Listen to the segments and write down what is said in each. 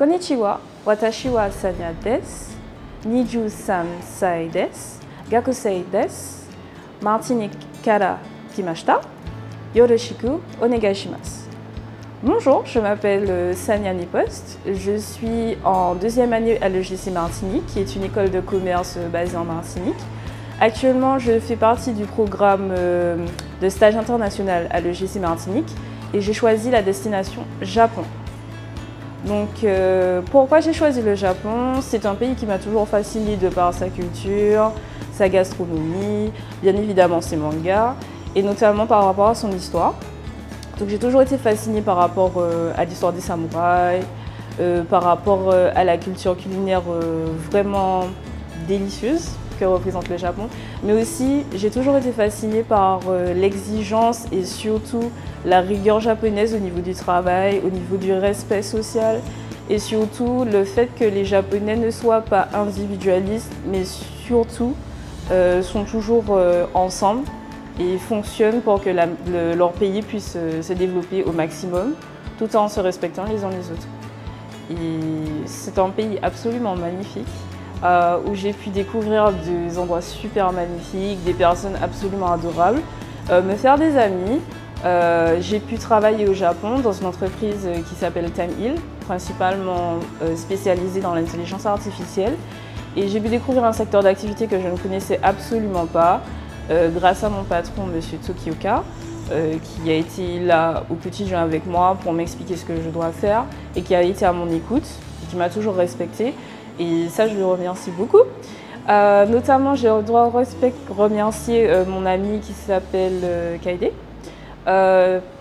Konnichiwa, watashi wa Sanya desu, 23 desu, gakusei desu, Martinique kara kimashita, yoroshiku onegai shimasu. Bonjour, je m'appelle Sanya Nipost, je suis en deuxième année à l'EJC Martinique, qui est une école de commerce basée en Martinique. Actuellement, je fais partie du programme de stage international à l'EJC Martinique et j'ai choisi la destination Japon. Donc, pourquoi j'ai choisi le Japon? C'est un pays qui m'a toujours fasciné de par sa culture, sa gastronomie, bien évidemment ses mangas, et notamment par rapport à son histoire. Donc j'ai toujours été fascinée par rapport à l'histoire des samouraïs, par rapport à la culture culinaire vraiment délicieuse que représente le Japon. Mais aussi, j'ai toujours été fascinée par l'exigence et surtout la rigueur japonaise au niveau du travail, au niveau du respect social et surtout le fait que les Japonais ne soient pas individualistes, mais surtout sont toujours ensemble et fonctionnent pour que leur pays puisse se développer au maximum tout en se respectant les uns les autres. Et c'est un pays absolument magnifique où j'ai pu découvrir des endroits super magnifiques, des personnes absolument adorables, me faire des amis. J'ai pu travailler au Japon dans une entreprise qui s'appelle Time Hill, principalement spécialisée dans l'intelligence artificielle. Et j'ai pu découvrir un secteur d'activité que je ne connaissais absolument pas, grâce à mon patron, M. Tokioka, qui a été là au quotidien avec moi pour m'expliquer ce que je dois faire et qui a été à mon écoute et qui m'a toujours respectée. Et ça, je lui remercie beaucoup. Notamment, je dois remercier mon ami qui s'appelle Kaede,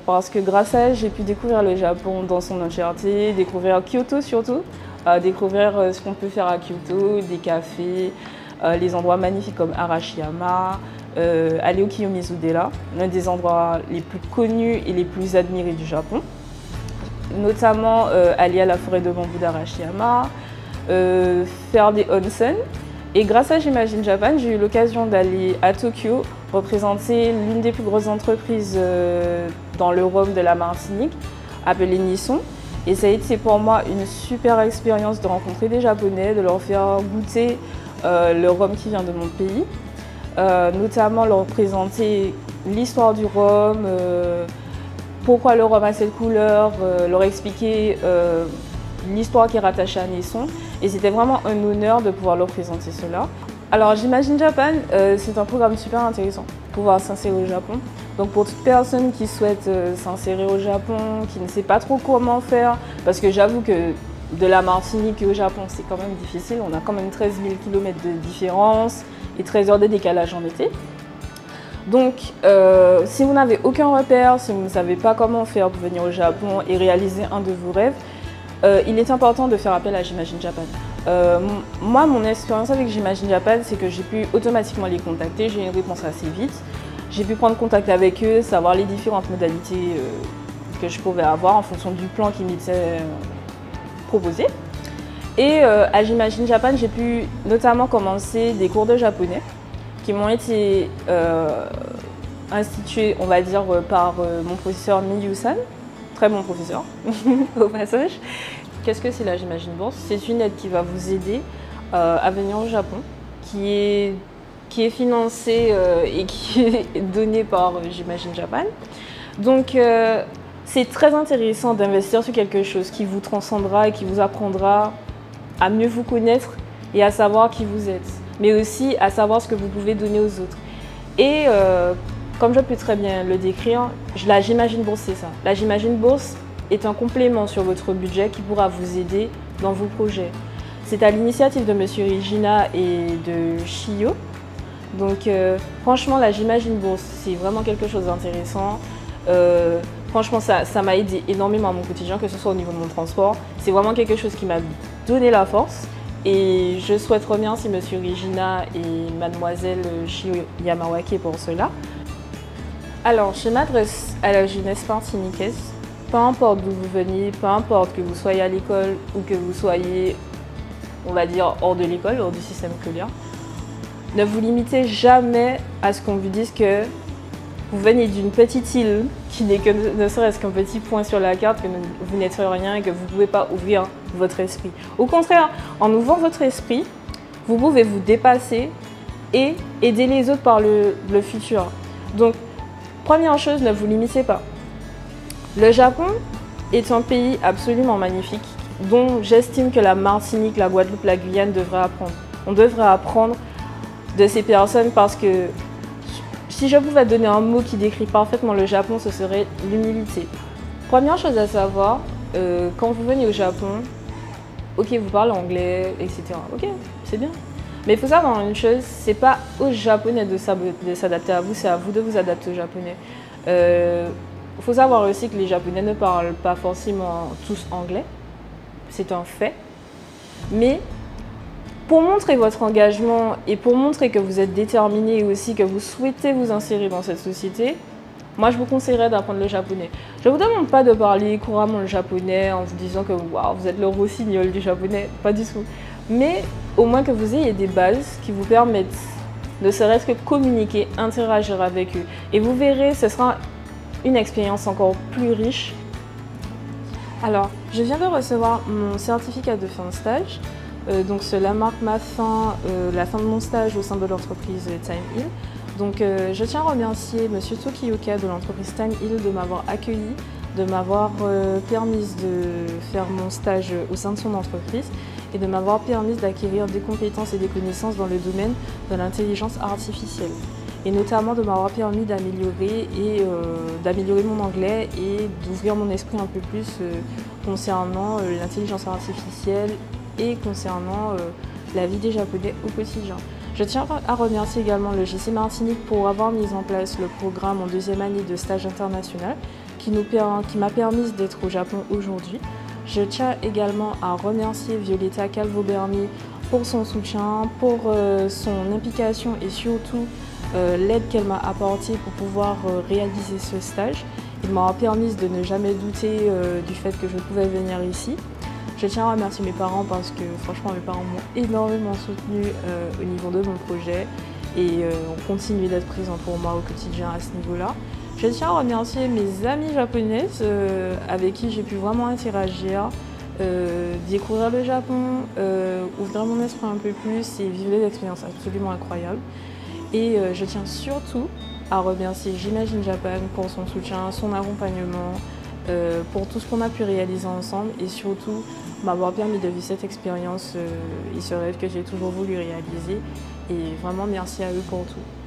parce que grâce à elle, j'ai pu découvrir le Japon dans son entièreté, découvrir Kyoto surtout, découvrir ce qu'on peut faire à Kyoto, des cafés, les endroits magnifiques comme Arashiyama, aller au Kiyomizu-dera, l'un des endroits les plus connus et les plus admirés du Japon. Notamment aller à la forêt de bambou d'Arashiyama, faire des onsen. Et grâce à J'imagine Japan, j'ai eu l'occasion d'aller à Tokyo représenter l'une des plus grosses entreprises dans le rhum de la Martinique, appelée Nissan. Et ça a été pour moi une super expérience de rencontrer des Japonais, de leur faire goûter le rhum qui vient de mon pays, notamment leur présenter l'histoire du rhum, pourquoi le rhum a cette couleur, leur expliquer l'histoire qui est rattachée à Nissan. Et c'était vraiment un honneur de pouvoir leur présenter cela. Alors J'imagine Japan, c'est un programme super intéressant pour pouvoir s'insérer au Japon. Donc pour toute personne qui souhaite s'insérer au Japon, qui ne sait pas trop comment faire, parce que j'avoue que de la Martinique au Japon, c'est quand même difficile. On a quand même 13 000 km de différence et 13 heures de décalage en été. Donc, si vous n'avez aucun repère, si vous ne savez pas comment faire pour venir au Japon et réaliser un de vos rêves, il est important de faire appel à J'imagine Japan. Moi, mon expérience avec J'imagine Japan, c'est que j'ai pu automatiquement les contacter, j'ai eu une réponse assez vite. J'ai pu prendre contact avec eux, savoir les différentes modalités que je pouvais avoir en fonction du plan qui m'était proposé. Et à J'imagine Japan, j'ai pu notamment commencer des cours de japonais qui m'ont été institués, on va dire, par mon professeur Miyu-san, très bon professeur au passage. Qu'est-ce que c'est la J'imagine Bourse? C'est une aide qui va vous aider à venir au Japon, qui est financée et qui est donnée par J'imagine Japan. Donc c'est très intéressant d'investir sur quelque chose qui vous transcendra et qui vous apprendra à mieux vous connaître et à savoir qui vous êtes, mais aussi à savoir ce que vous pouvez donner aux autres. Et comme je peux très bien le décrire, la J'imagine Bourse, c'est ça. La J'imagine Bourse est un complément sur votre budget qui pourra vous aider dans vos projets. C'est à l'initiative de M. Regina et de Shio. Donc franchement, la J'imagine Bourse, c'est vraiment quelque chose d'intéressant. Franchement, ça m'a aidé énormément à mon quotidien, que ce soit au niveau de mon transport. C'est vraiment quelque chose qui m'a donné la force. Et je souhaite remercier M. Regina et Mademoiselle Shio Yamawake pour cela. Alors, je m'adresse à la jeunesse martiniquaise. Peu importe d'où vous veniez, peu importe que vous soyez à l'école ou que vous soyez, on va dire, hors de l'école, hors du système scolaire. Ne vous limitez jamais à ce qu'on vous dise que vous venez d'une petite île qui n'est que ne serait-ce qu'un petit point sur la carte, que vous n'êtes rien et que vous ne pouvez pas ouvrir votre esprit. Au contraire, en ouvrant votre esprit, vous pouvez vous dépasser et aider les autres par le futur. Donc, première chose, ne vous limitez pas. Le Japon est un pays absolument magnifique dont j'estime que la Martinique, la Guadeloupe, la Guyane devraient apprendre. On devrait apprendre de ces personnes parce que si je pouvais donner un mot qui décrit parfaitement le Japon, ce serait l'humilité. Première chose à savoir, quand vous venez au Japon, ok, vous parlez anglais, etc. Ok, c'est bien. Mais il faut savoir une chose, c'est pas aux Japonais de s'adapter à vous, c'est à vous de vous adapter aux Japonais. Il faut savoir aussi que les Japonais ne parlent pas forcément tous anglais, c'est un fait. Mais pour montrer votre engagement et pour montrer que vous êtes déterminé et aussi que vous souhaitez vous insérer dans cette société, moi je vous conseillerais d'apprendre le japonais. Je ne vous demande pas de parler couramment le japonais en vous disant que wow, vous êtes le rossignol du japonais, pas du tout. Mais au moins que vous ayez des bases qui vous permettent ne serait-ce que communiquer, interagir avec eux. Et vous verrez, ce sera une expérience encore plus riche. Alors, je viens de recevoir mon certificat de fin de stage. Donc cela marque la fin de mon stage au sein de l'entreprise Time Hill. Donc je tiens à remercier M. Tokioka de l'entreprise Time Hill de m'avoir accueilli, de m'avoir permis de faire mon stage au sein de son entreprise et de m'avoir permis d'acquérir des compétences et des connaissances dans le domaine de l'intelligence artificielle. Et notamment de m'avoir permis d'améliorer mon anglais et d'ouvrir mon esprit un peu plus concernant l'intelligence artificielle et concernant la vie des Japonais au quotidien. Je tiens à remercier également le JC Martinique pour avoir mis en place le programme en deuxième année de stage international qui m'a permis d'être au Japon aujourd'hui. Je tiens également à remercier Violetta Calvo-Bernier pour son soutien, pour son implication et surtout l'aide qu'elle m'a apportée pour pouvoir réaliser ce stage. Il m'a permis de ne jamais douter du fait que je pouvais venir ici. Je tiens à remercier mes parents parce que franchement mes parents m'ont énormément soutenu au niveau de mon projet et ont continué d'être présents pour moi au quotidien à ce niveau-là. Je tiens à remercier mes amies japonaises avec qui j'ai pu vraiment interagir, découvrir le Japon, ouvrir mon esprit un peu plus et vivre des expériences absolument incroyables. Et je tiens surtout à remercier J'imagine Japan pour son soutien, son accompagnement, pour tout ce qu'on a pu réaliser ensemble et surtout m'avoir permis de vivre cette expérience et ce rêve que j'ai toujours voulu réaliser. Et vraiment merci à eux pour tout.